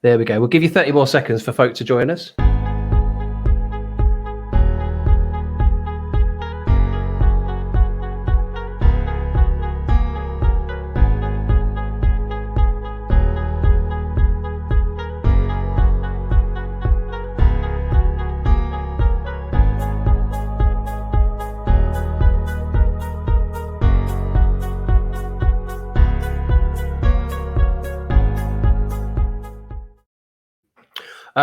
There we go. We'll give you 30 more seconds for folk to join us.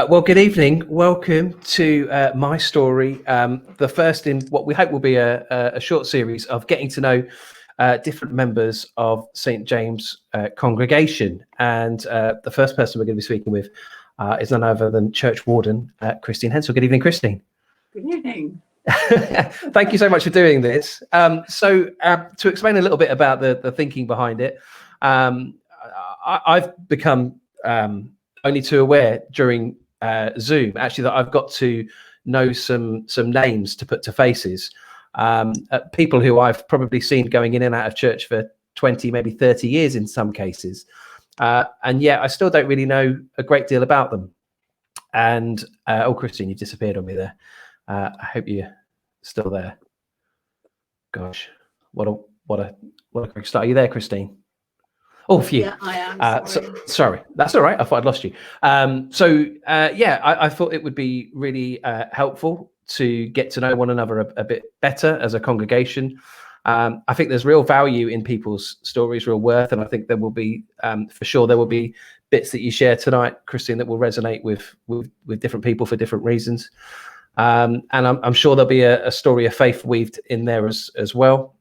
Well, good evening. Welcome to my story, the first in what we hope will be a short series of getting to know different members of St. James congregation. And the first person we're going to be speaking with is none other than Church Warden Christine Hensel. Good evening, Christine. Good evening. Thank you so much for doing this. So to explain a little bit about the thinking behind it, I've become only too aware during Zoom actually that I've got to know some names to put to faces, people who I've probably seen going in and out of church for 20 maybe 30 years in some cases, and yet I still don't really know a great deal about them. And oh, Christine, you've disappeared on me there. I hope you're still there. Gosh, what a quick start. Are you there, Christine? Oh, phew. Yeah, I am. Sorry, that's all right. I thought I'd lost you. I thought it would be really helpful to get to know one another a bit better as a congregation. I think there's real value in people's stories, real worth, and I think there will be, for sure, there will be bits that you share tonight, Christine, that will resonate with different people for different reasons. And I'm sure there'll be a story of faith weaved in there as well.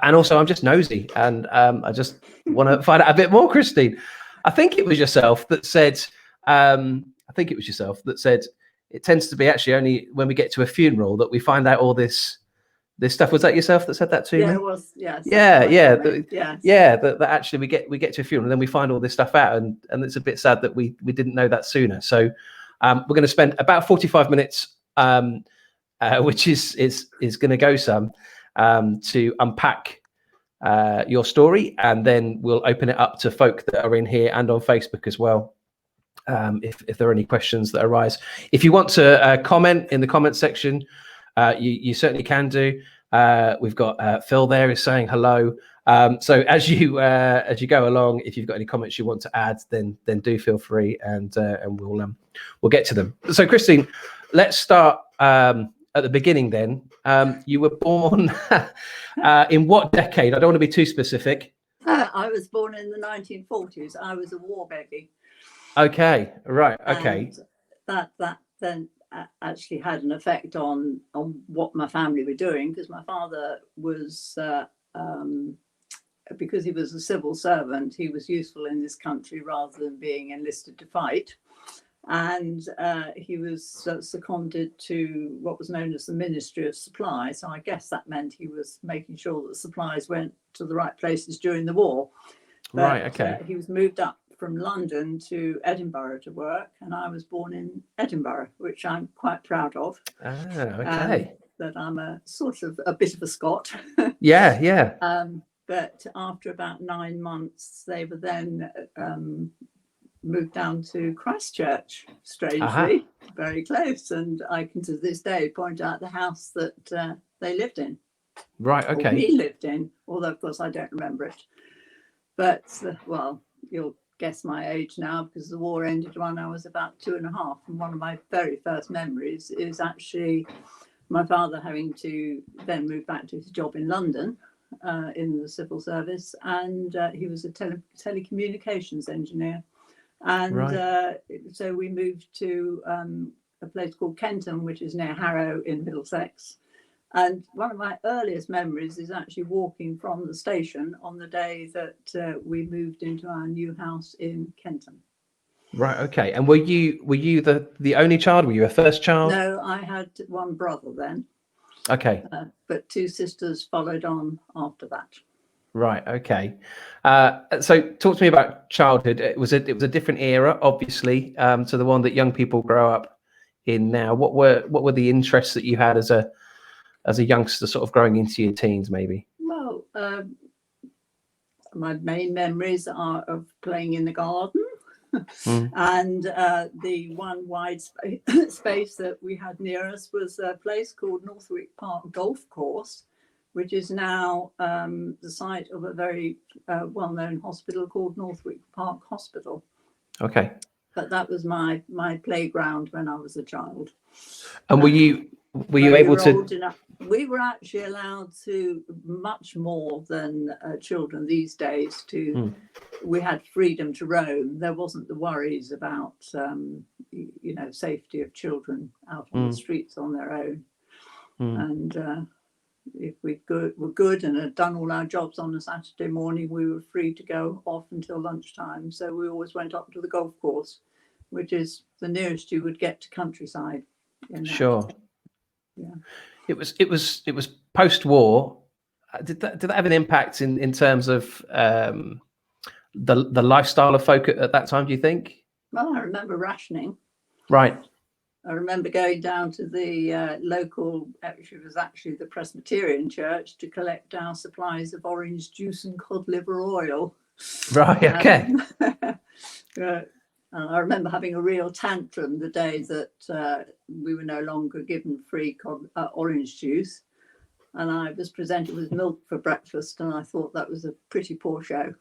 And also, I'm just nosy, and I just want to find out a bit more, Christine. I think it was yourself that said. It tends to be actually only when we get to a funeral that we find out all this stuff. Was that yourself that said that to me? Yeah, it was. Yes. That actually we get to a funeral and then we find all this stuff out, and it's a bit sad that we didn't know that sooner. So we're going to spend about 45 minutes, which is going to go some. To unpack your story, and then we'll open it up to folk that are in here and on Facebook as well, if there are any questions that arise. If you want to comment in the comment section, you certainly can do. We've got Phil there is saying hello. So as you go along, if you've got any comments you want to add, then do feel free, and we'll get to them. So Christine, let's start at the beginning then. You were born in what decade? I don't want to be too specific. I was born in the 1940s. I was a war baby. Okay, right, okay. And that then actually had an effect on what my family were doing, because my father was, because he was a civil servant, he was useful in this country rather than being enlisted to fight. And he was seconded to what was known as the Ministry of Supply. So I guess that meant he was making sure that supplies went to the right places during the war. But, right, okay. He was moved up from London to Edinburgh to work, and I was born in Edinburgh, which I'm quite proud of. Okay. That I'm a bit of a Scot. Yeah. But after about 9 months, they were then moved down to Christchurch, strangely, very close. And I can to this day point out the house that they lived in. Right, okay. Or we lived in, although of course I don't remember it. But, well, you'll guess my age now, because the war ended when I was about 2.5. And one of my very first memories is actually my father having to then move back to his job in London in the civil service. And he was a telecommunications engineer. And so we moved to a place called Kenton, which is near Harrow in Middlesex. And one of my earliest memories is actually walking from the station on the day that we moved into our new house in Kenton. Right, okay. And were you the only child? Were you a first child? No, I had one brother then. Okay. But 2 sisters followed on after that. Right. Okay. So talk to me about childhood. It was a different era, obviously, to the one that young people grow up in now. What were the interests that you had as a youngster, sort of growing into your teens, maybe? Well, my main memories are of playing in the garden. And the one wide space that we had near us was a place called Northwick Park Golf Course, which is now the site of a very well-known hospital called Northwick Park Hospital. Okay. But that was my playground when I was a child. And were you able to? We were actually allowed to much more than children these days. We had freedom to roam. There wasn't the worries about safety of children out on the streets on their own. And if we were good and had done all our jobs on a Saturday morning, we were free to go off until lunchtime. So we always went up to the golf course, which is the nearest you would get to countryside. Sure. Yeah. It was post-war. Did that have an impact in terms of the lifestyle of folk at that time, do you think? Well, I remember rationing. Right. I remember going down to the local, which was actually the Presbyterian church, to collect our supplies of orange juice and cod liver oil. Right, okay. I remember having a real tantrum the day that we were no longer given free orange juice. And I was presented with milk for breakfast, and I thought that was a pretty poor show.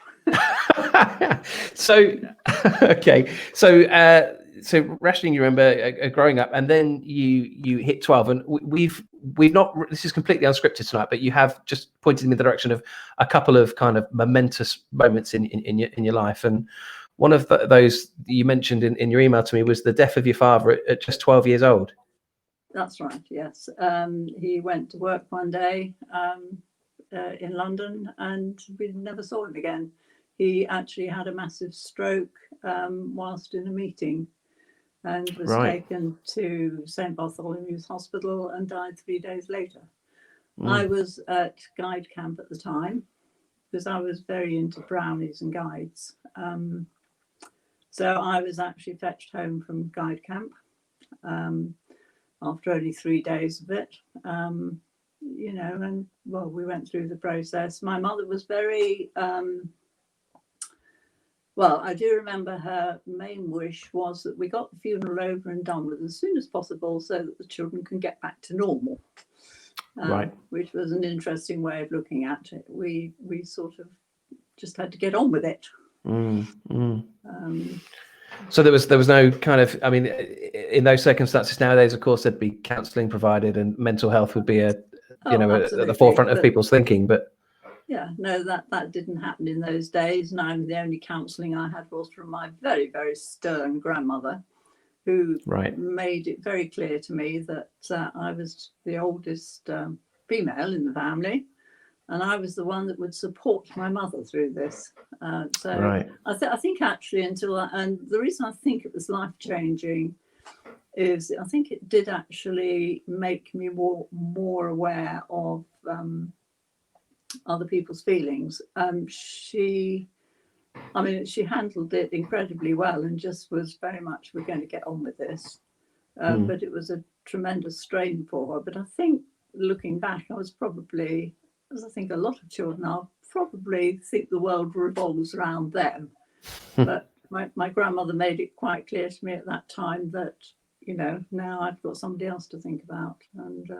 So, okay. So rationing, you remember growing up, and then you hit 12, and we've not, this is completely unscripted tonight, but you have just pointed me in the direction of a couple of kind of momentous moments in your life. And one of those you mentioned in your email to me was the death of your father at just 12 years old. That's right, yes. He went to work one day in London, and we never saw him again. He actually had a massive stroke whilst in a meeting, and was taken to St Bartholomew's Hospital and died 3 days later. I was at guide camp at the time, because I was very into brownies and guides. So I was actually fetched home from guide camp after only 3 days of it. And well, we went through the process. My mother was very well, I do remember her main wish was that we got the funeral over and done with as soon as possible, so that the children can get back to normal. Which was an interesting way of looking at it. We sort of just had to get on with it. So there was no kind of, I mean, in those circumstances nowadays, of course, there'd be counselling provided, and mental health would be at the forefront of people's thinking. But yeah, no, that didn't happen in those days. And the only counselling I had was from my very, very stern grandmother, who made it very clear to me that I was the oldest female in the family, and I was the one that would support my mother through this. I think actually and the reason I think it was life-changing is I think it did actually make me more aware of other people's feelings. She handled it incredibly well and just was very much, we're going to get on with this. But it was a tremendous strain for her. But I think looking back, I was probably, as I think a lot of children are, probably think the world revolves around them. But my grandmother made it quite clear to me at that time that, now I've got somebody else to think about. And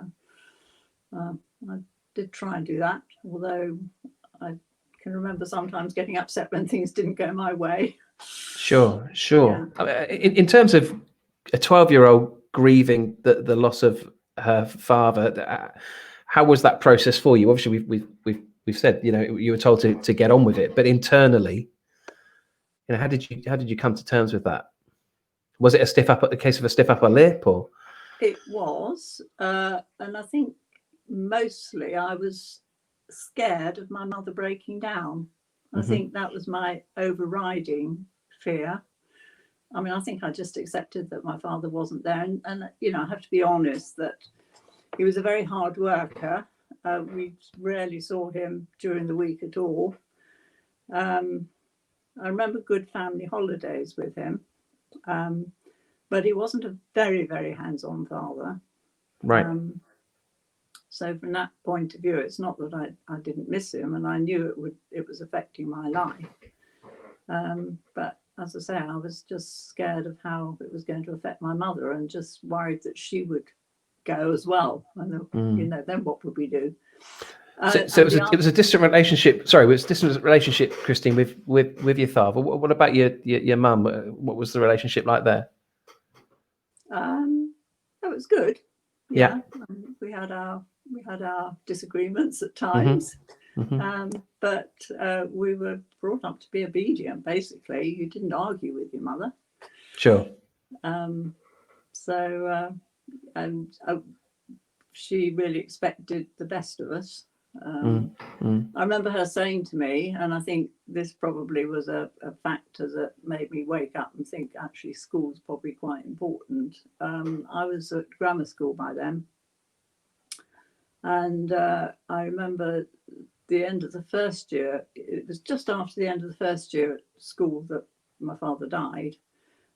I did try and do that, although I can remember sometimes getting upset when things didn't go my way. Sure. Yeah. In terms of a 12-year-old grieving the loss of her father, how was that process for you? Obviously, we've said, you were told to get on with it, but internally, how did you come to terms with that? Was it a case of a stiff upper lip, or? It was, and I think mostly I was scared of my mother breaking down. I think that was my overriding fear. I mean, I think I just accepted that my father wasn't there, and I have to be honest that he was a very hard worker. We rarely saw him during the week at all. I remember good family holidays with him, but he wasn't a very, very hands-on father. Right. So from that point of view, it's not that I didn't miss him, and I knew it was affecting my life. But as I say, I was just scared of how it was going to affect my mother, and just worried that she would go as well. And you know, then what would we do? So it was a distant relationship. Sorry, it was a distant relationship, Christine, with your father. What about your mum? What was the relationship like there? It was good. Yeah. We had our disagreements at times. But we were brought up to be obedient. Basically, you didn't argue with your mother. Sure. She really expected the best of us. I remember her saying to me, and I think this probably was a factor that made me wake up and think actually school's probably quite important. I was at grammar school by then, and I remember the end of the first year. It was just after the end of the first year at school that my father died.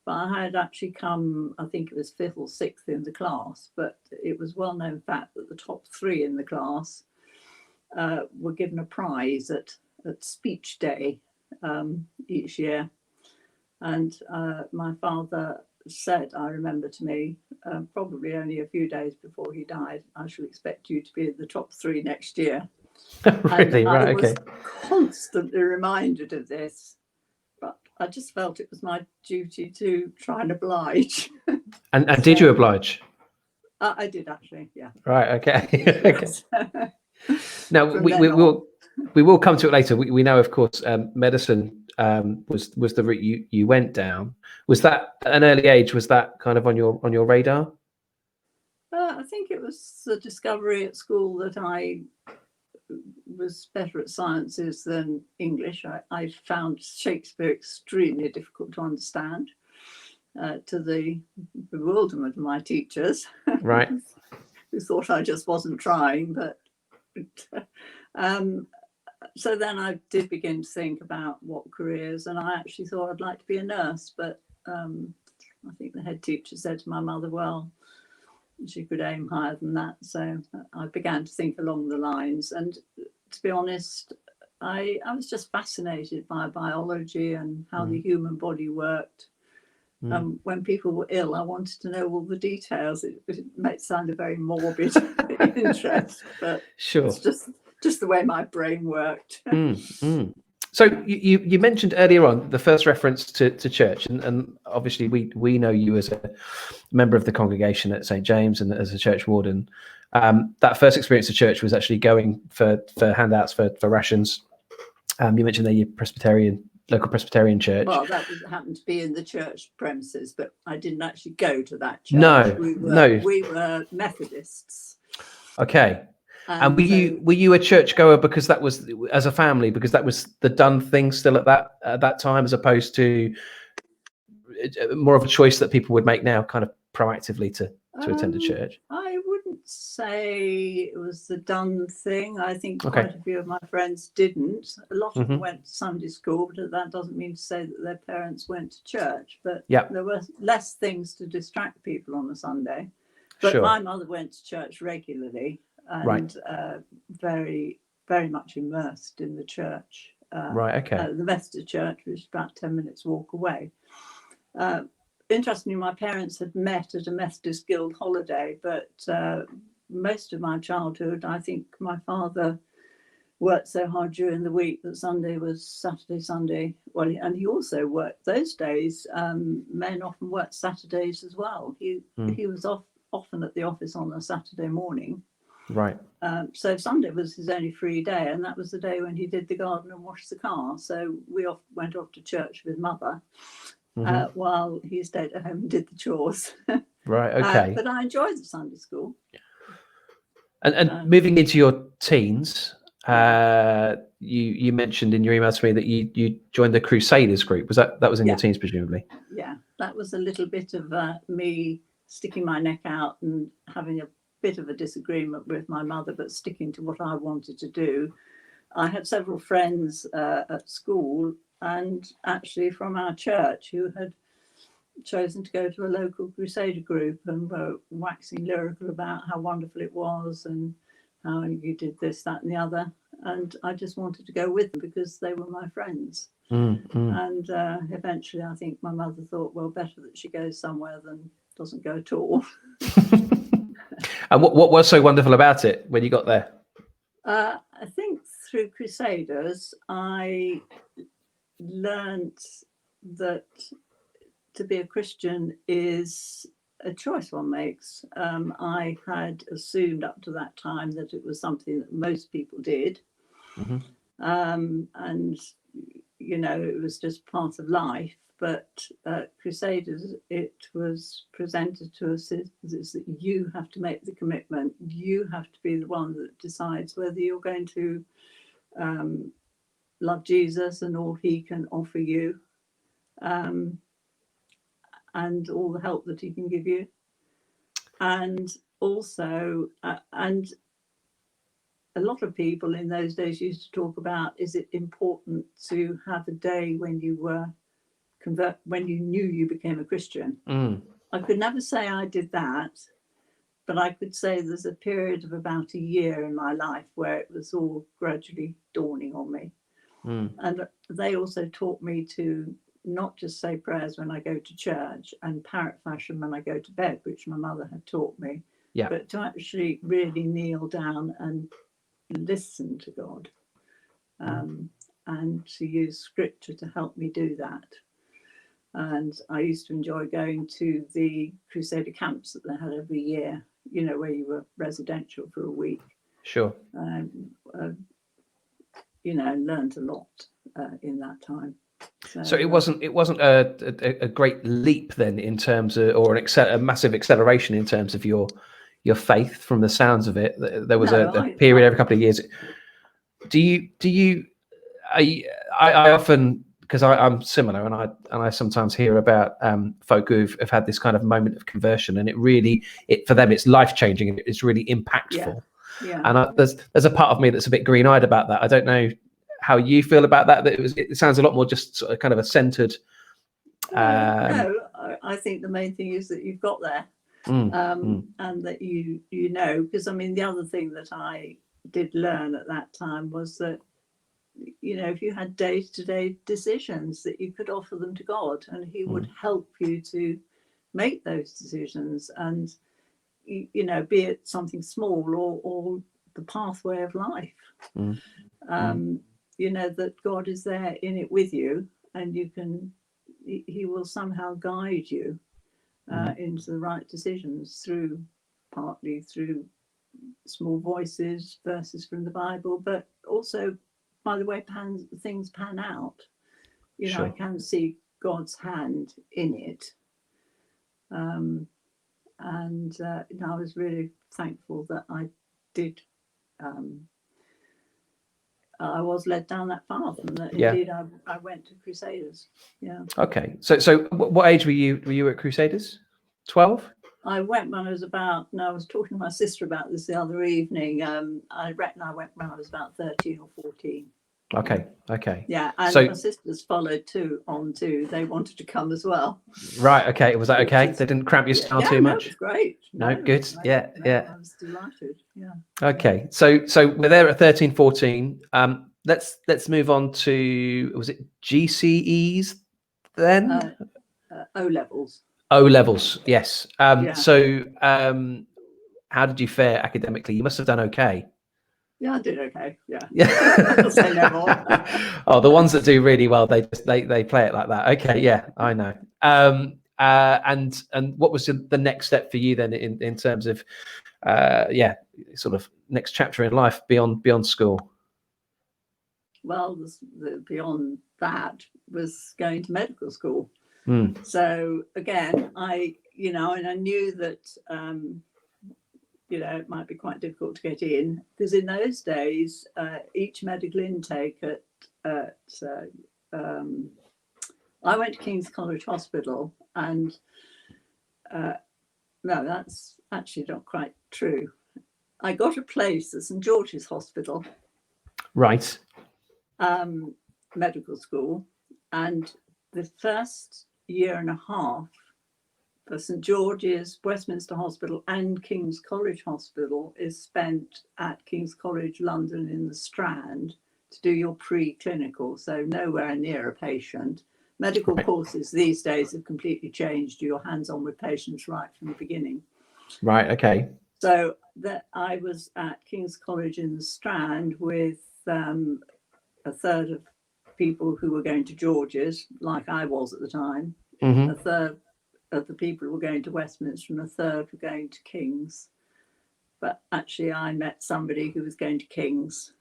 But I had actually come, I think it was 5th or 6th in the class, but it was well known fact that the top 3 in the class were given a prize at speech day each year. And my father said, I remember to me, probably only a few days before he died, I shall expect you to be in the top 3 next year. Really? And right, I okay. was constantly reminded of this, but I just felt it was my duty to try and oblige. And so, did you oblige? I did actually, yeah. Right, okay. Okay. Now we will come to it later. We know, of course, medicine was the route you went down. Was that at an early age? Was that kind of on your radar? I think it was the discovery at school that I was better at sciences than English. I found Shakespeare extremely difficult to understand, to the bewilderment of my teachers. Right. Who thought I just wasn't trying, but so then I did begin to think about what careers, and I actually thought I'd like to be a nurse, but I think the head teacher said to my mother, well, she could aim higher than that. So I began to think along the lines, and to be honest, I was just fascinated by biology and how the human body worked. When people were ill, I wanted to know all the details. It might sound a very morbid interest, but sure, it's just the way my brain worked. So you mentioned earlier on the first reference to church, and obviously we know you as a member of the congregation at St. James and as a church warden. That first experience of church was actually going for handouts for rations. You mentioned that you're local Presbyterian church. Well, that happened to be in the church premises, but I didn't actually go to that church. No, we were Methodists. Okay. And were you a churchgoer because that was, as a family, because that was the done thing still at that time, as opposed to more of a choice that people would make now, kind of proactively to attend a church? I wouldn't say it was the done thing. I think quite a few of my friends didn't. A lot of them went to Sunday school, but that doesn't mean to say that their parents went to church. But there were less things to distract people on a Sunday. But my mother went to church regularly. And very, very much immersed in the church. The Methodist church, which is about 10 minutes walk away. Interestingly, my parents had met at a Methodist Guild holiday, but most of my childhood, I think my father worked so hard during the week that Sunday was Saturday, Sunday. Well, and he also worked those days. Men often worked Saturdays as well. He was often at the office on a Saturday morning. Right. So Sunday was his only free day, and that was the day when he did the garden and washed the car. So we went off to church with mother while he stayed at home and did the chores. Right. Okay. But I enjoyed the Sunday school. And moving into your teens, you mentioned in your email to me that you joined the Crusaders group. Was that was in your teens, presumably? Yeah, that was a little bit of me sticking my neck out and having a bit of a disagreement with my mother, but sticking to what I wanted to do. I had several friends at school and actually from our church who had chosen to go to a local Crusader group and were waxing lyrical about how wonderful it was and how you did this, that and the other. and I just wanted to go with them because they were my friends. And eventually I think my mother thought, well, better that she goes somewhere than doesn't go at all. And what was so wonderful about it when you got there? I think through Crusaders, I learned that to be a Christian is a choice one makes. I had assumed up to that time that it was something that most people did. And, you know, it was just part of life. But Crusaders, it was presented to us is that you have to make the commitment. You have to be the one that decides whether you're going to love Jesus and all he can offer you, and all the help that he can give you. And also, and a lot of people in those days used to talk about, is it important to have a day when you were when you knew you became a Christian? I could never say I did that, but I could say there's a period of about a year in my life where it was all gradually dawning on me. And they also taught me to not just say prayers when I go to church and parrot fashion when I go to bed, which my mother had taught me, but to actually really kneel down and listen to God, and to use scripture to help me do that. And I used to enjoy going to the Crusader camps that they had every year, you know, where you were residential for a week. Sure. You know, learned a lot in that time. So it wasn't a great leap then in terms of, or a massive acceleration in terms of your faith, from the sounds of it. There was a period every couple of years. I often, because I'm similar, and I sometimes hear about folk who've had this kind of moment of conversion, and for them it's life changing and it's really impactful. Yeah. And there's a part of me that's a bit green eyed about that. I don't know how you feel about that. It sounds a lot more just sort of kind of a centered. No, I think the main thing is that you've got there, and that you know, because I mean the other thing that I did learn at that time was that, you know, if you had day-to-day decisions, that you could offer them to God and he would help you to make those decisions, and you know, be it something small or the pathway of life. You know, that God is there in it with you, and he will somehow guide you into the right decisions partly through small voices, verses from the Bible, but also by the way things pan out. You know, I can see God's hand in it. And I was really thankful that I did. I was led down that path, and that indeed I went to Crusaders. Yeah. Okay. So what age were you at Crusaders? 12? I went when I was about. No, I was talking to my sister about this the other evening. I reckon I went when I was about 13 or 14. Okay. Yeah, and my sisters followed too. They wanted to come as well. Right. Okay. Was that okay? They didn't cramp your style too much? No, it was great. No, good. Yeah. I was delighted. Yeah. Okay. So we're there at 13, 14. Let's move on to, was it GCEs then? O levels. O levels. Yes. So how did you fare academically? You must have done okay. Yeah, I did okay. Yeah. I'll say no more. Oh, the ones that do really well, they play it like that. Okay, yeah, I know. And what was the next step for you then in terms of sort of next chapter in life beyond school? Well, the beyond that was going to medical school. So again, I knew that it might be quite difficult to get in, because in those days, each medical intake I went to King's College Hospital, and no, that's actually not quite true. I got a place at St George's Hospital, right? Medical school, and the first year and a half, for St George's, Westminster Hospital and King's College Hospital is spent at King's College London in the Strand to do your pre-clinical, so nowhere near a patient. Medical courses these days have completely changed. You're hands-on with patients right from the beginning. Right, okay. So that I was at King's College in the Strand with a third of people who were going to George's, like I was at the time, a third of the people who were going to Westminster, and a third were going to King's. But actually I met somebody who was going to King's.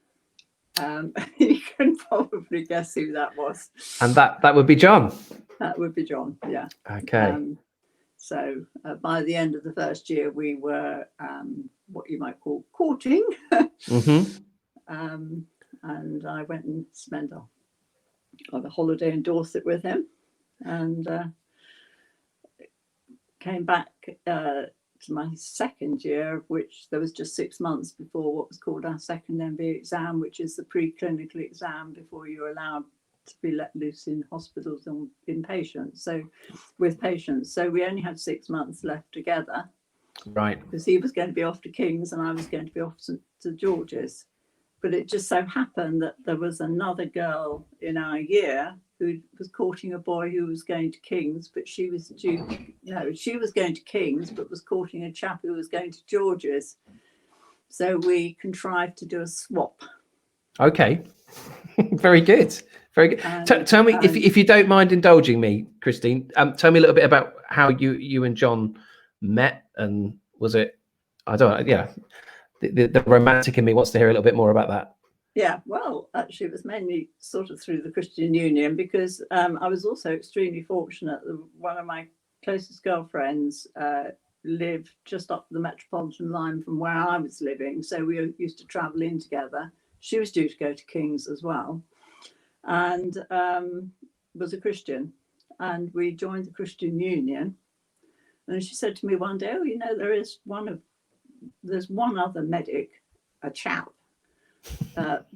You can probably guess who that was. And that would be John. That would be John, yeah. Okay. So by the end of the first year, we were what you might call courting. And I went and spent a holiday in Dorset with him, and came back to my second year, of which there was just 6 months before what was called our second MBA exam, which is the pre-clinical exam before you're allowed to be let loose in hospitals and in patients. So with patients, so we only had 6 months left together, right? Because he was going to be off to King's and I was going to be off to George's. But it just so happened that there was another girl in our year who was courting a boy who was going to King's, but she was she was going to King's, but was courting a chap who was going to George's. So we contrived to do a swap. Okay. Very good. Very good. Tell me, if you don't mind indulging me, Christine, tell me a little bit about how you and John met, and was it, I don't know, yeah, the romantic in me wants to hear a little bit more about that. Yeah, well, actually, it was mainly sort of through the Christian Union, because I was also extremely fortunate that one of my closest girlfriends lived just up the Metropolitan line from where I was living. So we used to travel in together. She was due to go to King's as well, and was a Christian. And we joined the Christian Union. And she said to me one day, oh, there's one other medic, a chap,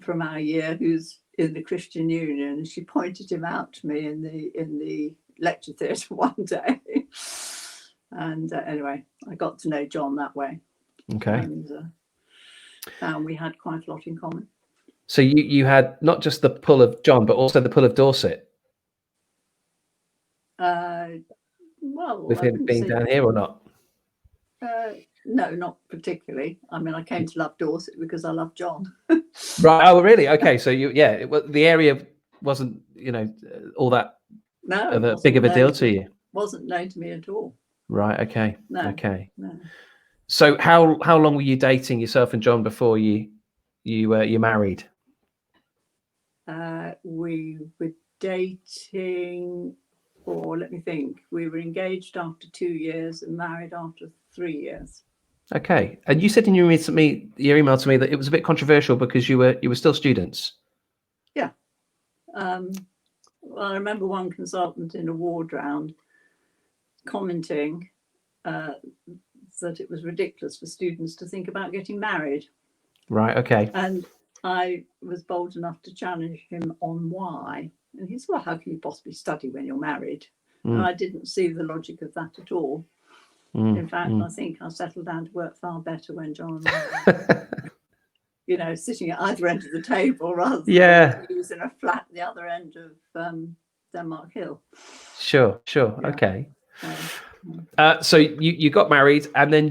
from our year who's in the Christian Union. And she pointed him out to me in the lecture theatre one day. And anyway, I got to know John that way. Okay. And found we had quite a lot in common. So you had not just the pull of John, but also the pull of Dorset. Well, with him being down here or not? No, not particularly. I mean, I came to love Dorset because I love John. Right. Oh, really? Okay. So the area wasn't, all that big of a deal to you. Wasn't known to me at all. Right. Okay. No. Okay. No. So how long were you dating yourself and John before you married? We were dating for, let me think. We were engaged after 2 years and married after 3 years. Okay. And you said in your email to me that it was a bit controversial because you were still students. Yeah. Well, I remember one consultant in a ward round commenting that it was ridiculous for students to think about getting married. Right. Okay. And I was bold enough to challenge him on why. And he said, well, how can you possibly study when you're married? And I didn't see the logic of that at all. In fact, I think I settled down to work far better when John and I, sitting at either end of the table rather than he was in a flat at the other end of Denmark Hill. Sure. Yeah. Okay. So you got married, and then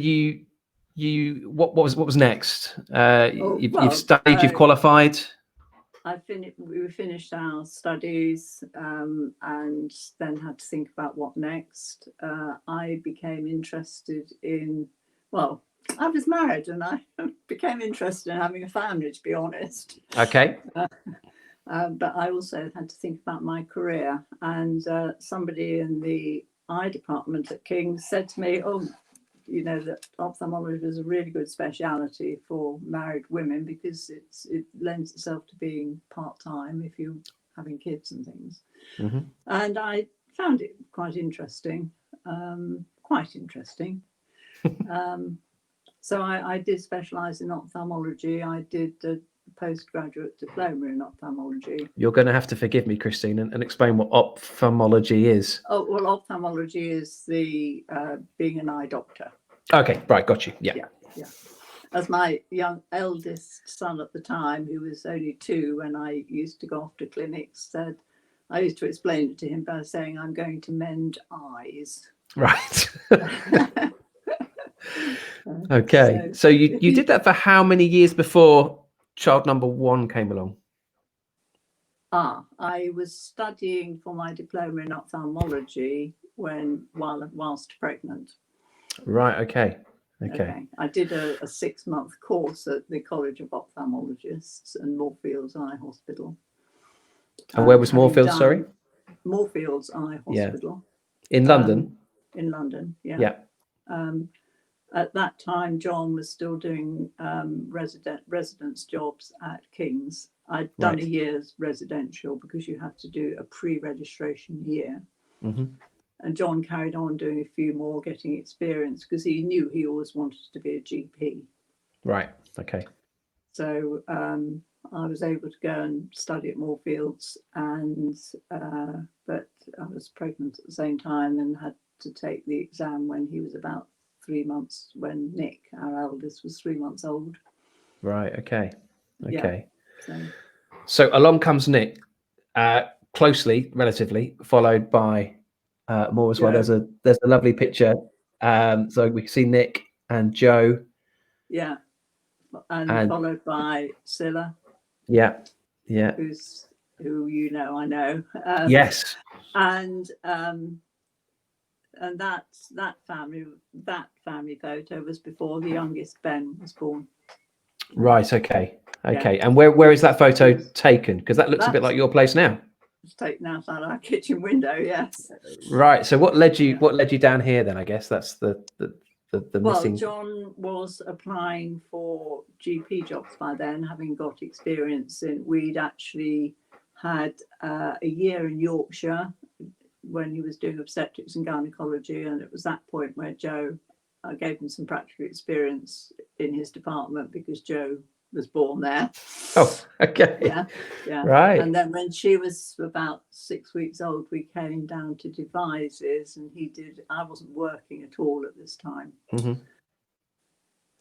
what was next? You've studied, you've qualified. We finished our studies and then had to think about what next. I became interested in, I was married and I became interested in having a family, to be honest. Okay. But I also had to think about my career, and somebody in the eye department at King's said to me, that ophthalmology is a really good speciality for married women because it lends itself to being part-time if you're having kids and things. Mm-hmm. And I found it quite interesting. So I did specialise in ophthalmology. I did a postgraduate diploma in ophthalmology. You're going to have to forgive me, Christine, and explain what ophthalmology is. Oh, well, ophthalmology is the being an eye doctor. Okay, right, got you. Yeah. As my eldest son at the time, who was only 2 when I used to go off to clinics, said, I used to explain it to him by saying, I'm going to mend eyes. Right. Okay. So you did that for how many years before child number 1 came along? I was studying for my diploma in ophthalmology whilst pregnant. Right. Okay. I did a 6-month course at the College of Ophthalmologists and Moorfields Eye Hospital. And where was Moorfields, sorry? Moorfields Eye Hospital. In London? In London, yeah. Yeah. At that time, John was still doing residence jobs at King's. I'd done a year's residential because you have to do a pre-registration year. Mm-hmm. And John carried on doing a few more, getting experience, because he knew he always wanted to be a GP. Right. Okay. So I was able to go and study at Moorfields, but I was pregnant at the same time and had to take the exam when he was about 3 months, when Nick, our eldest, was 3 months old. Right. Okay. Okay. Yeah, so along comes Nick, closely, relatively, followed by more as well. There's a lovely picture. So we can see Nick and Joe. Yeah. And followed by Scylla. Yeah. Who I know. Yes. And that family photo was before the youngest Ben was born. Right. Okay. And where is that photo taken? Because that looks a bit like your place now. It's taken outside our kitchen window. Yes. Right. So what led you down here then? I guess that's the missing. John was applying for GP jobs by then, having got experience we'd actually had a year in Yorkshire when he was doing obstetrics and gynecology, and it was that point where Joe gave him some practical experience in his department because Joe was born there. Oh, okay. Yeah. Right. And then when she was about 6 weeks old, we came down to Devizes, and I wasn't working at all at this time. Mm-hmm.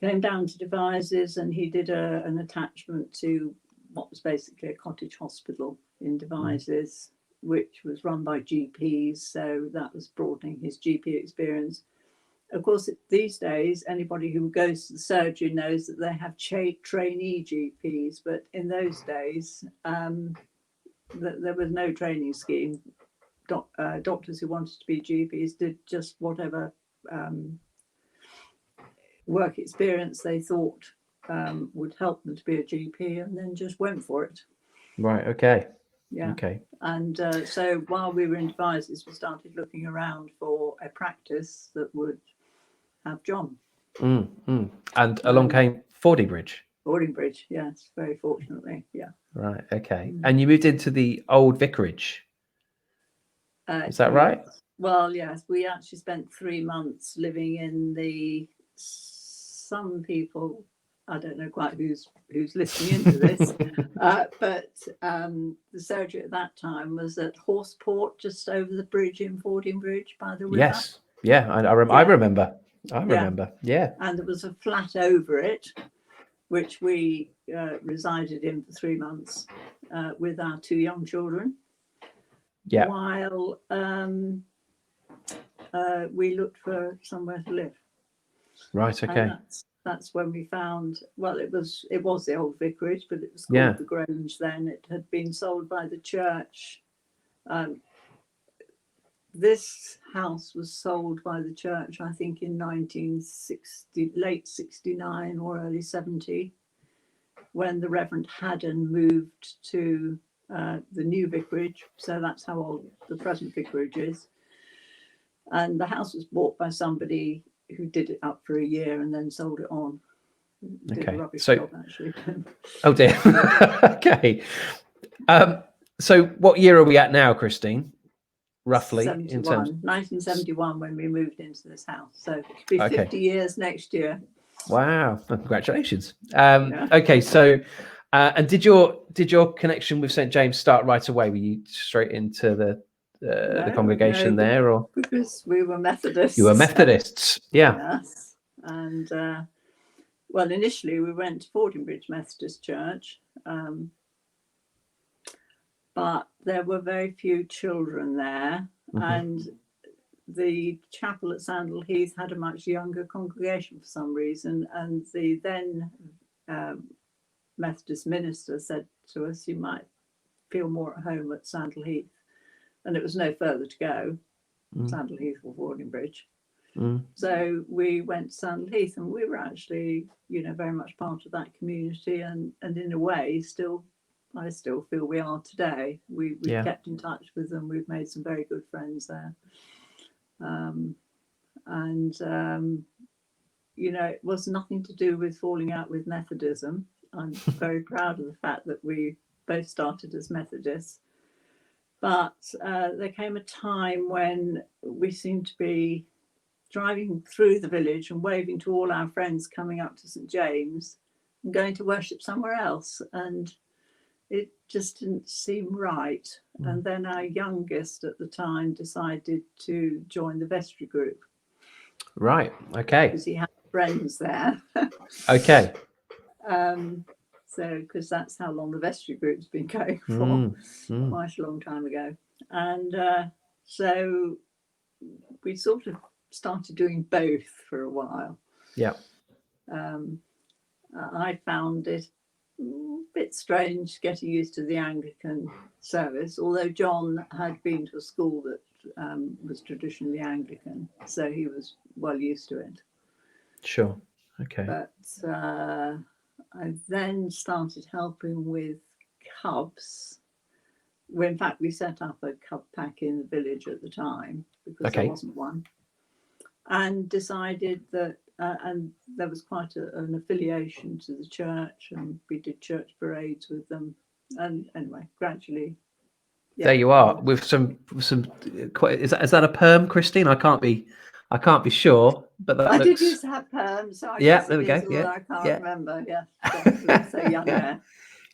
Came down to Devizes, and he did an attachment to what was basically a cottage hospital in Devizes, which was run by GPs. So that was broadening his GP experience. Of course, these days, anybody who goes to the surgery knows that they have trainee GPs. But in those days, there was no training scheme. Doctors who wanted to be GPs did just whatever work experience they thought would help them to be a GP, and then just went for it. Right. Okay. Yeah. Okay. And so while we were in Devizes, we started looking around for a practice that would have John. And along came Fordingbridge. Fordingbridge, yes, very fortunately, yeah. Right. Okay. And you moved into the old vicarage. Is that right? Well, yes. We actually spent 3 months living in some people. I don't know quite who's listening into this, but the surgery at that time was at Horseport, just over the bridge in Fordingbridge by the river. Yes, yeah, I remember. Yeah, and there was a flat over it, which we resided in for 3 months with our 2 young children. Yeah. While we looked for somewhere to live. Right. Okay. That's when we found. Well, it was the old vicarage, but it was called the Grange then. It had been sold by the church. This house was sold by the church, I think, in 1960, late 69 or early 70, when the Reverend Haddon moved to the new vicarage. So that's how old the present vicarage is. And the house was bought by somebody who did it up for a year and then sold it on. Did a rubbish job, actually. Oh dear. Okay. So what year are we at now, Christine? Roughly. 1971 when we moved into this house. So it'll be 50 years next year. Wow. Congratulations. Okay. So And did your connection with St James start right away? Were you straight into the congregation there, or because we were Methodists? You were Methodists, yeah. Yes, and well, initially we went to Fordingbridge Methodist Church, but there were very few children there, and the chapel at Sandal Heath had a much younger congregation for some reason, and the then Methodist minister said to us, you might feel more at home at Sandal Heath, and it was no further to go, Sandal Heath or Fordingbridge. So we went to Sandal Heath, and we were actually, very much part of that community, and in a way, I still feel we are today. We've kept in touch with them. We've made some very good friends there, it was nothing to do with falling out with Methodism. I'm very proud of the fact that we both started as Methodists. But there came a time when we seemed to be driving through the village and waving to all our friends coming up to St James and going to worship somewhere else. And it just didn't seem right. And then our youngest at the time decided to join the vestry group. Right, okay. Because he had friends there. Okay. So, because that's how long the vestry group's been going for, quite a long time ago. And so we sort of started doing both for a while. Yeah. I found it a bit strange getting used to the Anglican service, although John had been to a school that was traditionally Anglican, so he was well used to it. Sure. Okay. But I then started helping with cubs. In fact, we set up a cub pack in the village at the time because there wasn't one, and decided that, and there was quite an affiliation to the church, and we did church parades with them. And anyway, gradually. There you are with some quite. Is that a perm, Christine? I can't be sure, but that I looks... did used to have perm, so I yeah, guess there we go. I can't remember. Yeah, so young there.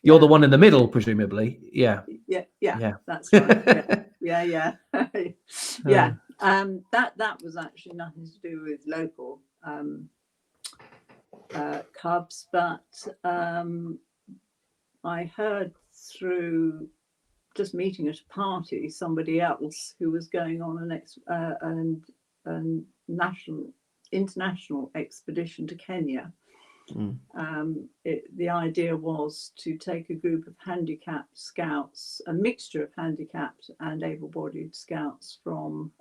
You're the one in the middle, presumably. Yeah. Yeah. That's right. Yeah. That was actually nothing to do with local cubs, but I heard through just meeting at a party somebody else who was going on an international expedition to Kenya. The idea was to take a group of handicapped scouts, a mixture of handicapped and able-bodied scouts from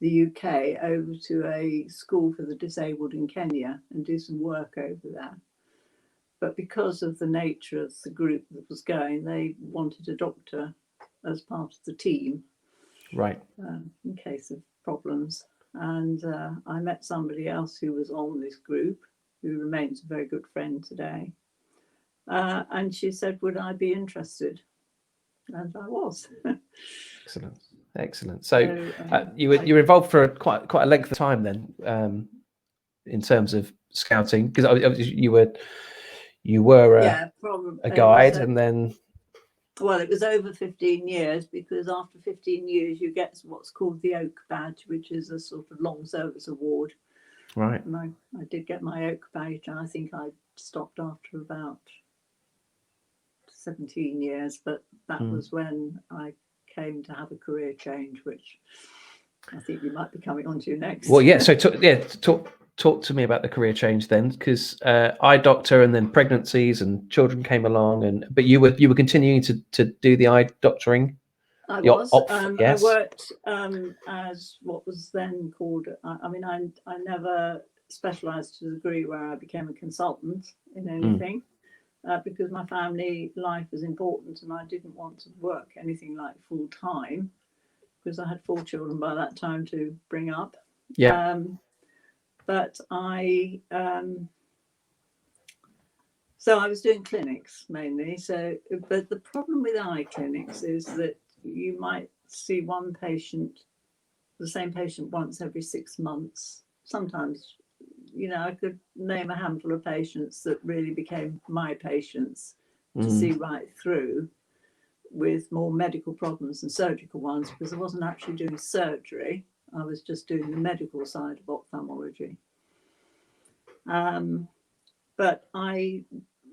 the UK over to a school for the disabled in Kenya and do some work over there. But because of the nature of the group that was going, they wanted a doctor as part of the team. Right. In case of problems. And I met somebody else who was on this group, who remains a very good friend today. And she said, would I be interested? And I was. Excellent. So you were involved for quite a length of time then, in terms of scouting, because you were a guide, and then... Well, it was over 15 years, because after 15 years you get what's called the Oak Badge, which is a sort of long service award. Right. And I did get my Oak Badge, and I think I stopped after about 17 years, but that was when I came to have a career change, which I think you might be coming on to next. Well, yeah. So talk to me about the career change then, because eye doctor, and then pregnancies and children came along, but you were continuing to do the eye doctoring. I was. I worked as what was then called. I never specialised to the degree where I became a consultant in anything, because my family life was important, and I didn't want to work anything like full time, because I had 4 children by that time to bring up. Yeah. But so I was doing clinics mainly. But the problem with eye clinics is that you might see the same patient once every 6 months, sometimes you know, I could name a handful of patients that really became my patients to Mm. see right through, with more medical problems than surgical ones, because I wasn't actually doing surgery. I was just doing the medical side of ophthalmology. But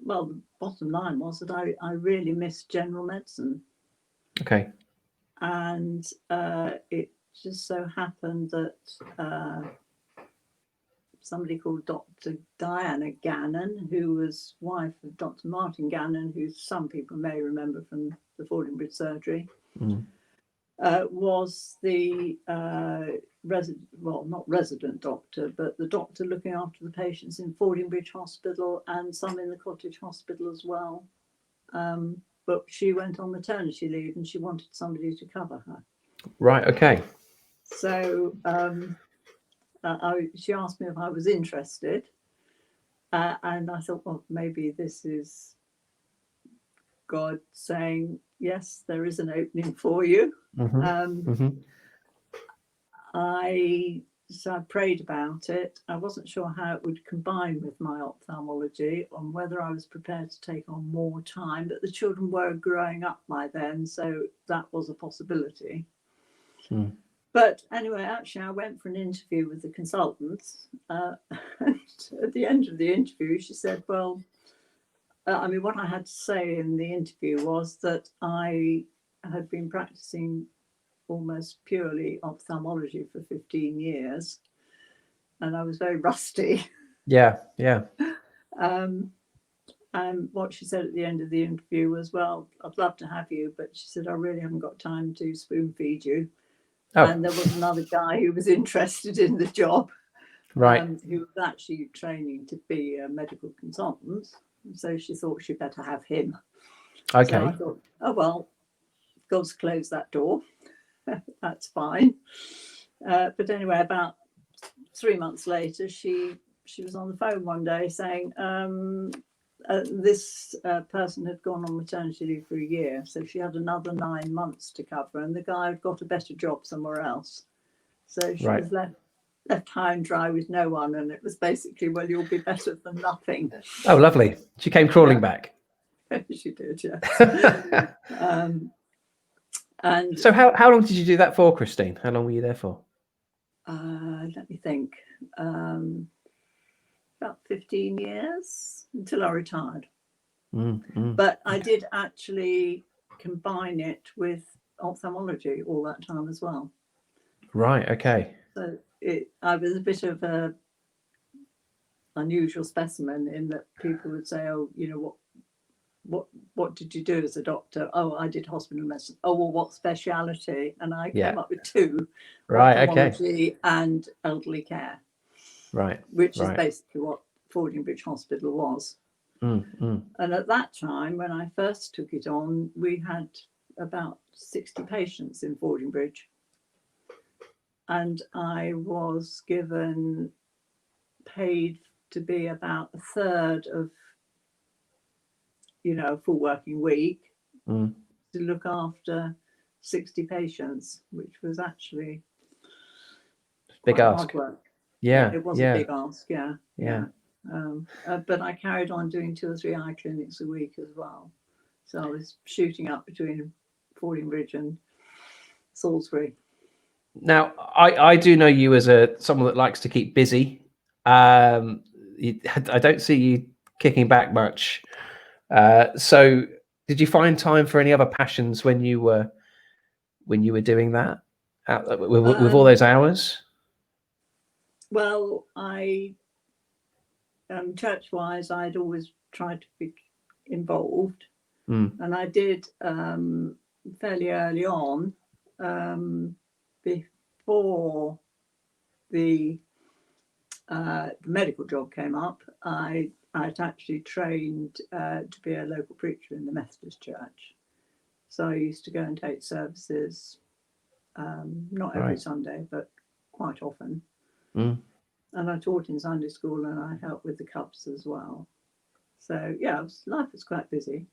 well, the bottom line was that I really missed general medicine. Okay. And it just so happened that somebody called Dr. Diana Gannon, who was wife of Dr. Martin Gannon, who some people may remember from the Fordingbridge surgery, was the not resident doctor, but the doctor looking after the patients in Fordingbridge Hospital and some in the Cottage Hospital as well. But she went on maternity leave and she wanted somebody to cover her. Right. Okay. So she asked me if I was interested. And I thought, well, maybe this is God saying, yes, there is an opening for you. So I prayed about it. I wasn't sure how it would combine with my ophthalmology, and whether I was prepared to take on more time, but the children were growing up by then, so that was a possibility. But anyway, actually, I went for an interview with the consultants. And at the end of the interview, she said, well, what I had to say in the interview was that I had been practicing almost purely ophthalmology for 15 years, and I was very rusty. Yeah. And what she said at the end of the interview was, well, I'd love to have you, but she said, I really haven't got time to spoon feed you. Oh. And there was another guy who was interested in the job, right, who was actually training to be a medical consultant. So she thought she'd better have him. Okay. So I thought, oh, well, God's closed that door. That's fine. But anyway, about 3 months later, she was on the phone one day saying this person had gone on maternity leave for a year, so she had another 9 months to cover, and the guy had got a better job somewhere else. So she was left high and dry with no one, and it was basically, well, you'll be better than nothing. Oh, lovely. She came crawling back. She did, yes. And so how long did you do that for, Christine? How long were you there for? Let me think. About 15 years until I retired. But I did actually combine it with ophthalmology all that time as well. Right. Okay. So I was a bit of a unusual specimen in that people would say, oh, you know, what did you do as a doctor? Oh, I did hospital medicine. Oh, well, what speciality? And I came up with two: ophthalmology and elderly care. Right. Which is basically what Fordingbridge Hospital was. And at that time, when I first took it on, we had about 60 patients in Fordingbridge. And I was paid to be about a third of, you know, a full working week to look after 60 patients, which was actually big ask. hard work. Yeah, it was a big ask. Yeah. But I carried on doing 2 or 3 eye clinics a week as well. So I was shooting up between Fordingbridge and Salisbury. Now, I do know you as someone that likes to keep busy. I don't see you kicking back much. So did you find time for any other passions when you were doing that with all those hours? Well, church-wise, I'd always tried to be involved, and I did fairly early on, before the medical job came up. I'd actually trained to be a local preacher in the Methodist Church, so I used to go and take services, not every Sunday, but quite often. And I taught in Sunday school, and I helped with the cups as well. So yeah, life was quite busy.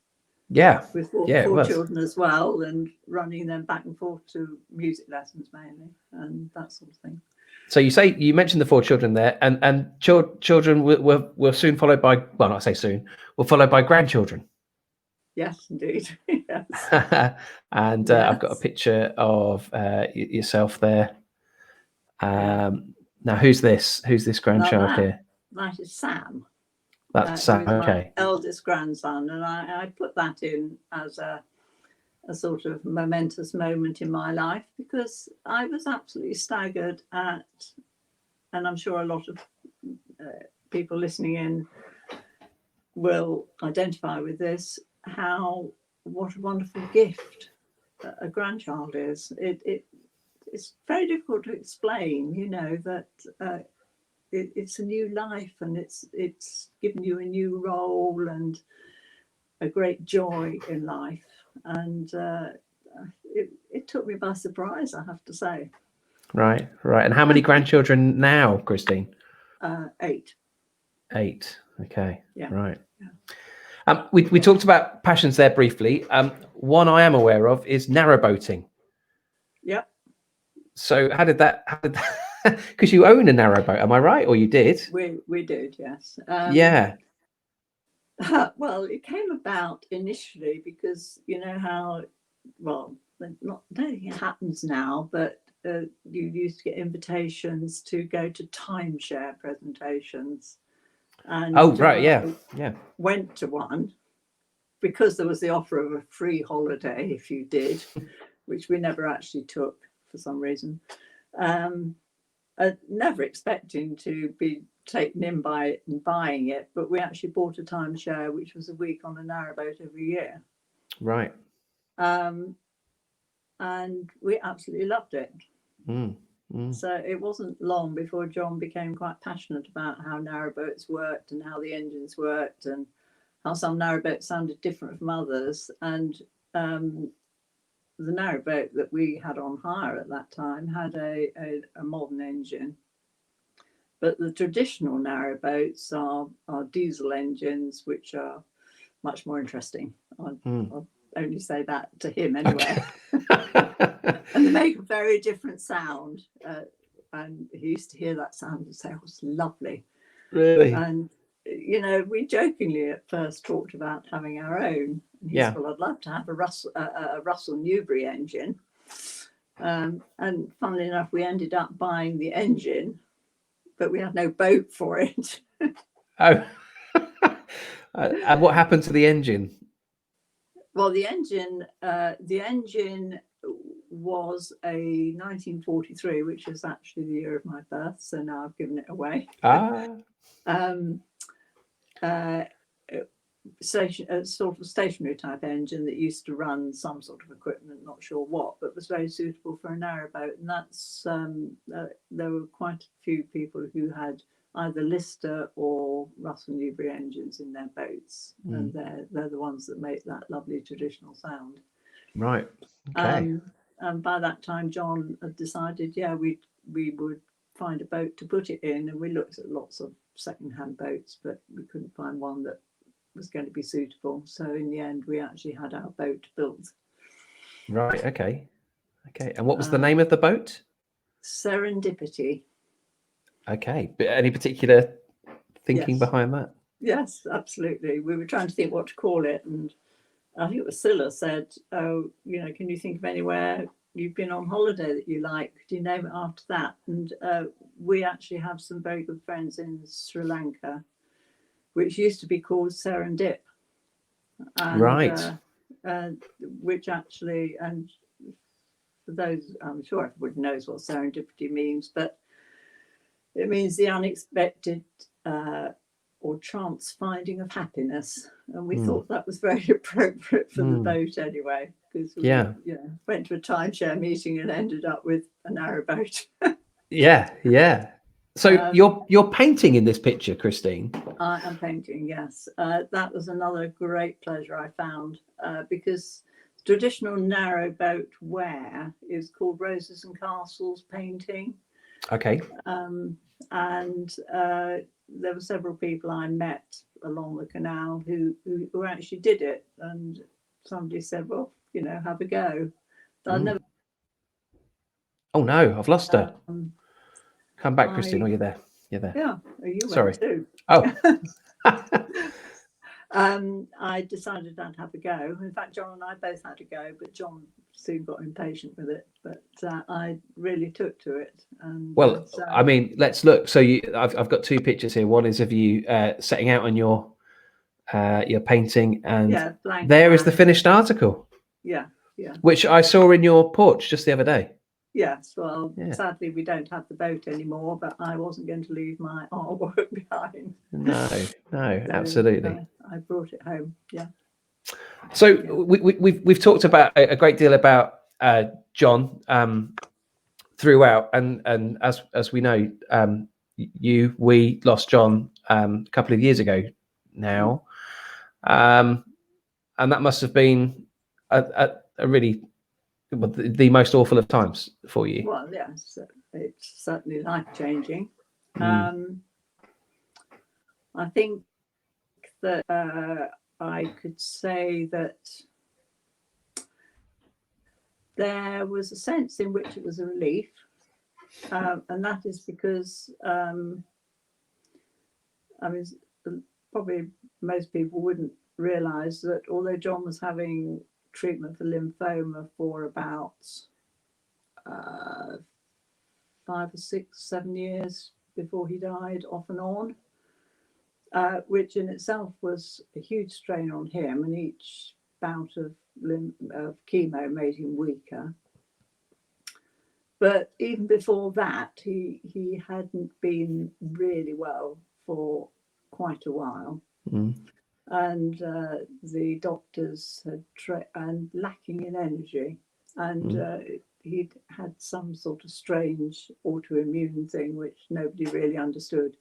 Yeah. with Yeah, it four was. children as well, and running them back and forth to music lessons mainly, and that sort of thing. So you mentioned the 4 children there, and children were soon followed by, well, not say soon, were followed by grandchildren. Yes, indeed. Yes. And Yes. I've got a picture of yourself there. Yeah. Now, who's this? Who's this grandchild here? That is Sam. That's Who is okay. my eldest grandson, and I put that in as a sort of momentous moment in my life, because I was absolutely staggered at, and I'm sure a lot of people listening in will identify with this, what a wonderful gift a grandchild is. It's very difficult to explain, that it's a new life, and it's given you a new role and a great joy in life, and it took me by surprise, I have to say. Right. And how many grandchildren now, Christine? 8. 8. Okay. Yeah. Right. Yeah. We talked about passions there briefly. One I am aware of is narrowboating. Yep. So how did that? Because you own a narrowboat, am I right? Or you did? We did, yes. Yeah. Well, it came about initially because you know how, well, I don't think it happens now, but you used to get invitations to go to timeshare presentations. And Oh, right. Yeah. went to one because there was the offer of a free holiday if you did, which we never actually took for some reason. Never expecting to be taken in by it and buying it, but we actually bought a timeshare, which was a week on a narrowboat every year. Right. And we absolutely loved it. So it wasn't long before John became quite passionate about how narrowboats worked and how the engines worked and how some narrowboats sounded different from others. And the narrowboat that we had on hire at that time had a modern engine. But the traditional narrowboats are diesel engines, which are much more interesting. I'll only say that to him anyway. Okay. And they make a very different sound. And he used to hear that sound and say, "Oh, it's lovely." Really? And, we jokingly at first talked about having our own. And he said, "Well, I'd love to have a Russell Newbury engine." And funnily enough, we ended up buying the engine, but we had no boat for it. Oh. And what happened to the engine? Well, the engine was a 1943, which is actually the year of my birth. So now I've given it away. Sort of stationary type engine that used to run some sort of equipment, not sure what, but was very suitable for a narrowboat. And that's there were quite a few people who had either Lister or Russell Newbury engines in their boats, and they're the ones that make that lovely traditional sound. Right. Okay. And by that time, John had decided, we would find a boat to put it in, and we looked at lots of second-hand boats, but we couldn't find one that was going to be suitable. So in the end, we actually had our boat built. Right. Okay. And what was the name of the boat? Serendipity. Okay. But any particular thinking behind that? Yes, absolutely. We were trying to think what to call it, and I think it was Scylla said, "Oh, can you think of anywhere you've been on holiday that you like? Do you name it after that?" And we actually have some very good friends in Sri Lanka, which used to be called Serendip. And, right. Which actually, and for those, I'm sure everybody knows what serendipity means, but it means the unexpected or chance finding of happiness. And we thought that was very appropriate for the boat anyway, because we went to a timeshare meeting and ended up with a narrowboat. Yeah. So you're painting in this picture, Christine? I am painting, yes. That was another great pleasure I found, because traditional narrowboat wear is called Roses and Castles painting. Okay. And there were several people I met along the canal who actually did it. And somebody said, well, you know, have a go. I never. Oh no, I've lost her. Come back, Christine. Oh, you're there. You're there. Yeah, you Sorry. went too. Oh. I decided I'd have a go. In fact, John and I both had a go, but John soon got impatient with it. But I really took to it. And, well, I mean, let's look. So I've got two pictures here. One is of you setting out on your painting, and there is the finished article. Yeah, yeah. Which I saw in your porch just the other day. Yes, well, sadly we don't have the boat anymore, but I wasn't going to leave my artwork behind. No, so, absolutely. I brought it home. Yeah. So we've talked about a great deal about John throughout, and as we know, we lost John a couple of years ago now, and that must have been a really the most awful of times for you. Well, yes, it's certainly life-changing. I think that I could say that there was a sense in which it was a relief, and that is because I mean, probably most people wouldn't realise that although John was having treatment for lymphoma for about 5 or 6, 7 years before he died, off and on, which in itself was a huge strain on him, and each bout of chemo made him weaker. But even before that, he hadn't been really well for quite a while. And the doctors had and lacking in energy, and he'd had some sort of strange autoimmune thing which nobody really understood.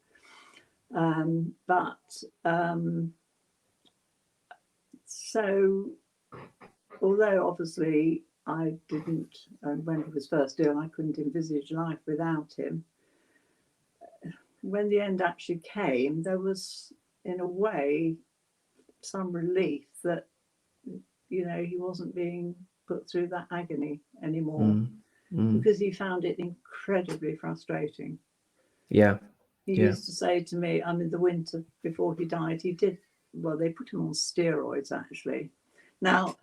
So although obviously I didn't, when he was first ill, I couldn't envisage life without him. When the end actually came, there was, in a way, some relief that, you know, he wasn't being put through that agony anymore, because he found it incredibly frustrating. Yeah. He used to say to me, I mean, the winter before he died, they put him on steroids, actually. Now,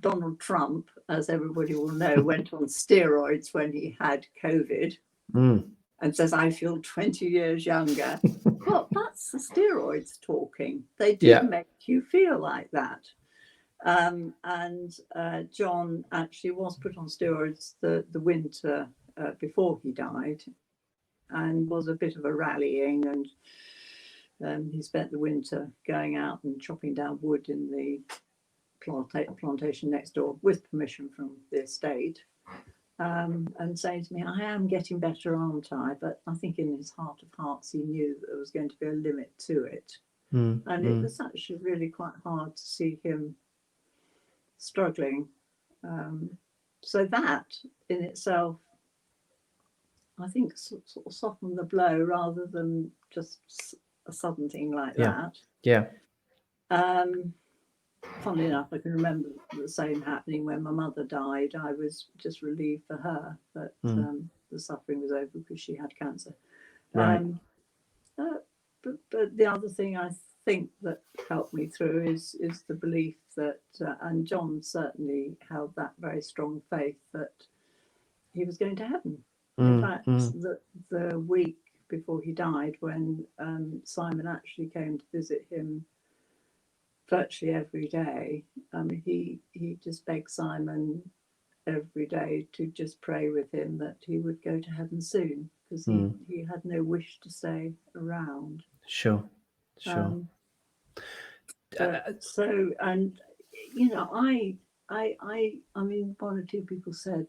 Donald Trump, as everybody will know, went on steroids when he had COVID and says, I feel 20 years younger. Well, that's the steroids talking. They did make you feel like that. And John actually was put on steroids the winter before he died, and was a bit of a rallying, and he spent the winter going out and chopping down wood in the plantation next door with permission from the estate, and saying to me, I am getting better, aren't I? But I think in his heart of hearts he knew that there was going to be a limit to it. And it was actually really quite hard to see him struggling. So that in itself, I think, sort of softened the blow rather than just a sudden thing like that. Yeah. Funnily enough, I can remember the same happening when my mother died. I was just relieved for her that the suffering was over because she had cancer. Right. But the other thing I think that helped me through is the belief that, and John certainly held that very strong faith, that he was going to heaven. In fact, the week before he died, when Simon actually came to visit him virtually every day, he just begged Simon every day to just pray with him that he would go to heaven soon, because he had no wish to stay around. Sure. So, and you know, I mean, one or two people said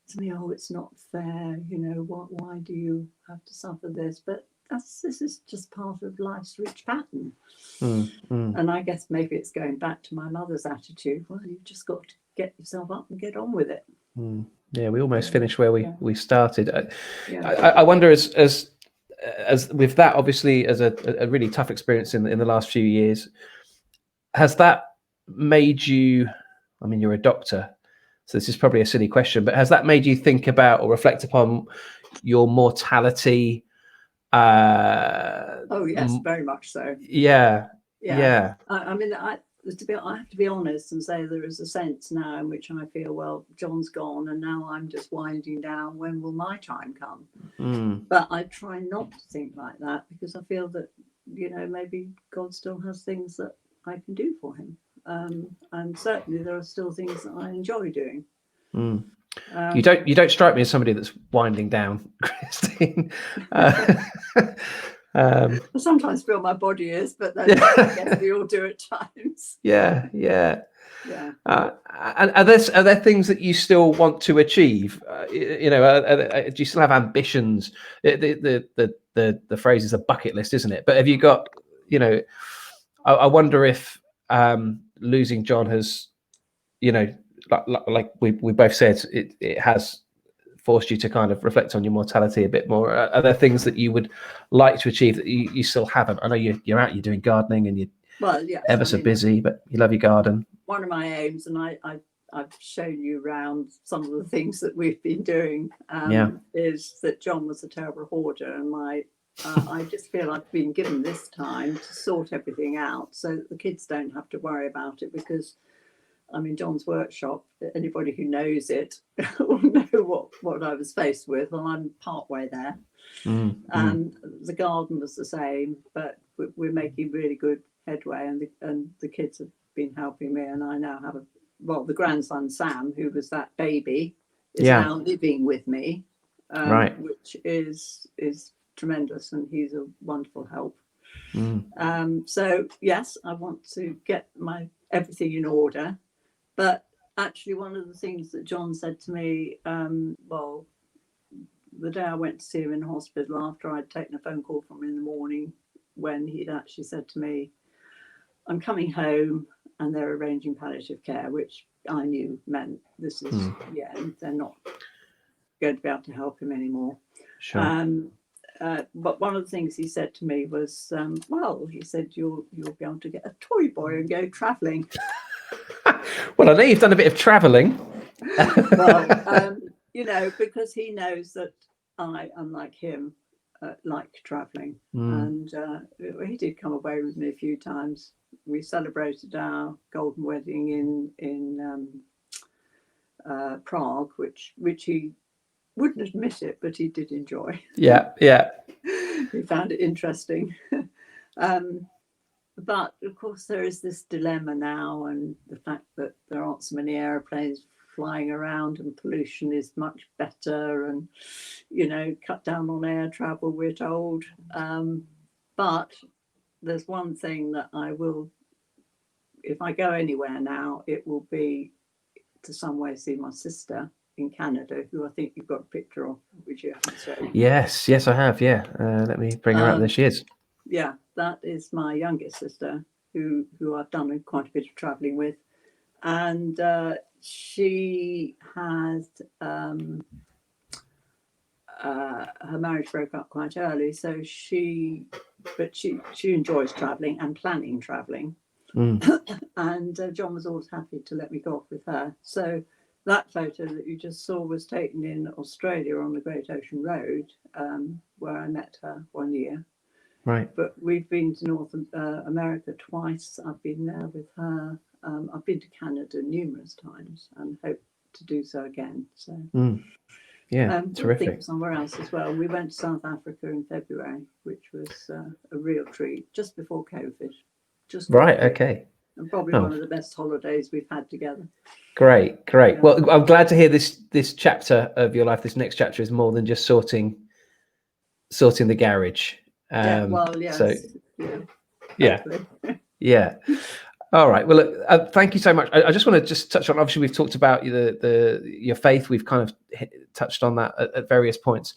to me, "Oh, it's not fair. You know, why do you have to suffer this?" But this is just part of life's rich pattern. And I guess maybe it's going back to my mother's attitude. Well, you've just got to get yourself up and get on with it. Yeah, we almost finished where we started. I wonder, as with that, obviously, as a really tough experience in the last few years, has that made you, I mean, you're a doctor, so this is probably a silly question, but has that made you think about or reflect upon your mortality? Oh yes, very much so. Yeah. I mean, I have to be honest and say there is a sense now in which I feel, well, John's gone and now I'm just winding down. When will my time come? But I try not to think like that, because I feel that, you know, maybe God still has things that I can do for him. And certainly there are still things that I enjoy doing. You don't strike me as somebody that's winding down, Christine. I sometimes feel my body is, but then I guess we all do at times. Yeah. And are there things that you still want to achieve? You know, do you still have ambitions? The phrase is a bucket list, isn't it? But have you got, you know, I wonder if losing John has, you know, like we both said, it has forced you to kind of reflect on your mortality a bit more. Are there things that you would like to achieve that you still haven't? I know you're out, you're doing gardening, and you're ever so busy, but you love your garden. One of my aims, and I've shown you around some of the things that we've been doing, is that John was a terrible hoarder, and I just feel I've been given this time to sort everything out so that the kids don't have to worry about it, because I mean, John's workshop, anybody who knows it will know what I was faced with. Well, I'm part way there. And the garden was the same, but we're making really good headway, and the kids have been helping me, and I now have the grandson Sam, who was that baby, is now living with me, which is tremendous, and he's a wonderful help. So yes, I want to get everything in order. But actually, one of the things that John said to me, the day I went to see him in hospital, after I'd taken a phone call from him in the morning, when he'd actually said to me, I'm coming home and they're arranging palliative care, which I knew meant this is, they're not going to be able to help him anymore. Sure. But one of the things he said to me was, he said, you'll be able to get a toy boy and go travelling. Well, I know you've done a bit of travelling. You know, because he knows that I, unlike him, like travelling. And he did come away with me a few times. We celebrated our golden wedding in Prague, which he wouldn't admit it, but he did enjoy. Yeah. He found it interesting. But of course, there is this dilemma now, and the fact that there aren't so many airplanes flying around, and pollution is much better, and, you know, cut down on air travel, we're told. But there's one thing that I will, if I go anywhere now, it will be to somewhere see my sister in Canada, who I think you've got a picture of, which you haven't shown. Yes, I have. Yeah. Let me bring her up. There she is. Yeah, that is my youngest sister, who I've done quite a bit of travelling with, and she has her marriage broke up quite early, so she enjoys travelling and planning travelling, and John was always happy to let me go off with her. So that photo that you just saw was taken in Australia on the Great Ocean Road, where I met her one year. Right. But we've been to North America twice. I've been there with her. I've been to Canada numerous times and hope to do so again. So, terrific. Somewhere else as well. We went to South Africa in February, which was a real treat, just before COVID. Okay. And probably one of the best holidays we've had together. Great. Yeah. Well, I'm glad to hear this chapter of your life. This next chapter is more than just sorting the garage. Yes. So, yeah. All right. Well, look, thank you so much. I just want to touch on. Obviously, we've talked about your faith. We've kind of touched on that at various points.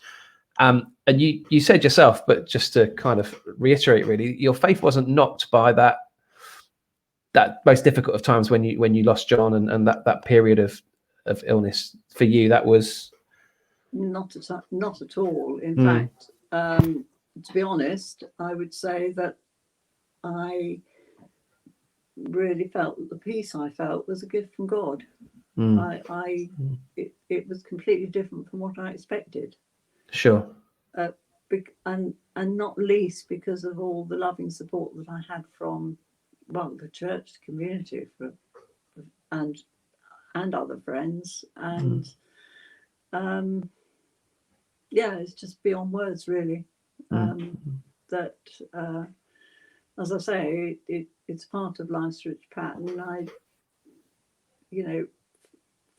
And you said yourself, but just to kind of reiterate, really, your faith wasn't knocked by that most difficult of times when you lost John and that period of illness for you. That was not at all. In fact, to be honest, I would say that I really felt that the peace I felt was a gift from God. It was completely different from what I expected. Sure. And not least because of all the loving support that I had from, well, the church community and other friends. And it's just beyond words, really. That, as I say, it's part of life's rich pattern.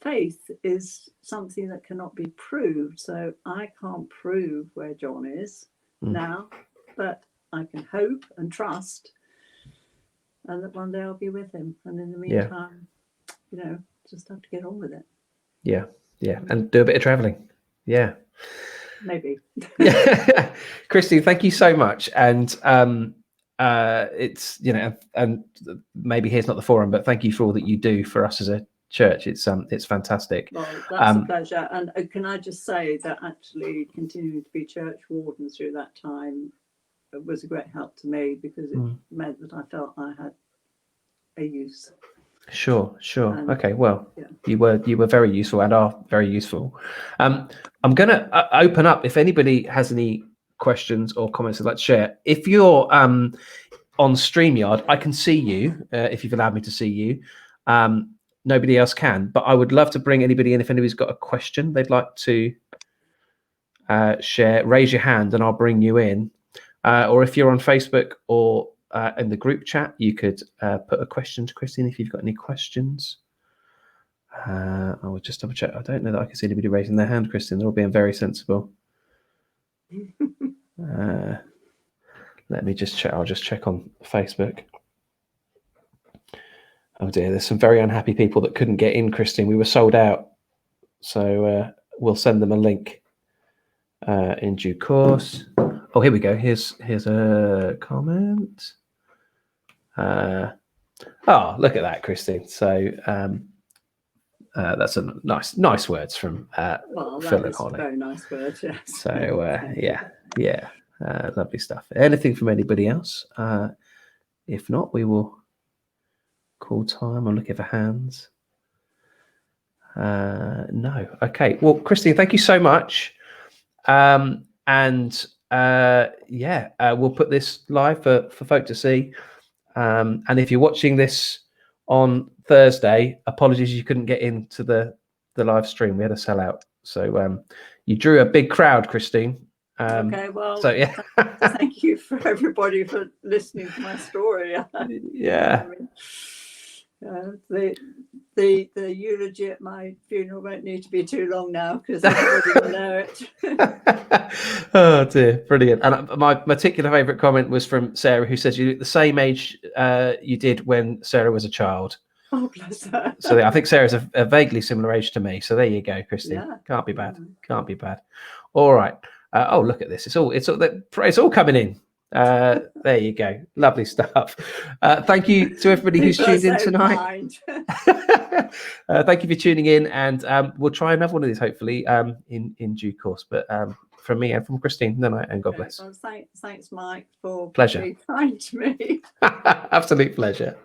Faith is something that cannot be proved. So I can't prove where John is now, but I can hope and trust, and that one day I'll be with him. And in the meantime, just have to get on with it. Yeah. And do a bit of traveling. Yeah. Maybe. Yeah. Christine, thank you so much. And it's, and maybe here's not the forum, but thank you for all that you do for us as a church. It's fantastic. Well, that's a pleasure. And can I just say that actually continuing to be church warden through that time was a great help to me, because it meant that I felt I had a use. Sure. Okay, well, you were very useful and are very useful. I'm going to open up if anybody has any questions or comments they'd like to share. If you're on StreamYard, I can see you if you've allowed me to see you. Nobody else can, but I would love to bring anybody in. If anybody's got a question they'd like to share, raise your hand and I'll bring you in. Or if you're on Facebook or in the group chat, you could put a question to Christine if you've got any questions. I will just double check. I don't know that I can see anybody raising their hand, Christine. They're all being very sensible. Let me just check. I'll just check on Facebook. Oh dear, there's some very unhappy people that couldn't get in, Christine. We were sold out. So we'll send them a link in due course. Oh, here we go. Here's a comment. Oh, look at that, Christine. So that's a nice words from Phil and Holly. Very nice words, yes. So yeah, lovely stuff. Anything from anybody else? If not, we will call time. I'm looking for hands. No. Okay. Well, Christine, thank you so much. We'll put this live for folk to see. And if you're watching this on Thursday, apologies you couldn't get into the live stream. We had a sellout. So you drew a big crowd, Christine. Okay, well, so yeah. Thank you for everybody for listening to my story. Yeah. The eulogy at my funeral won't need to be too long now, because everybody will know it. Oh dear, brilliant. And my particular favourite comment was from Sarah, who says you look the same age you did when Sarah was a child. Oh, bless her. So I think Sarah's a vaguely similar age to me. So there you go, Christine. Yeah. Can't be bad. Can't be bad. All right. Oh, look at this. It's all coming in. There you go. Lovely stuff. Thank you to everybody who's tuned in tonight. Thank you for tuning in, and we'll try another one of these hopefully in due course. But from me and from Christine, good night and God bless. Well, thanks, Mike, for pleasure. being kind to me. Absolute pleasure.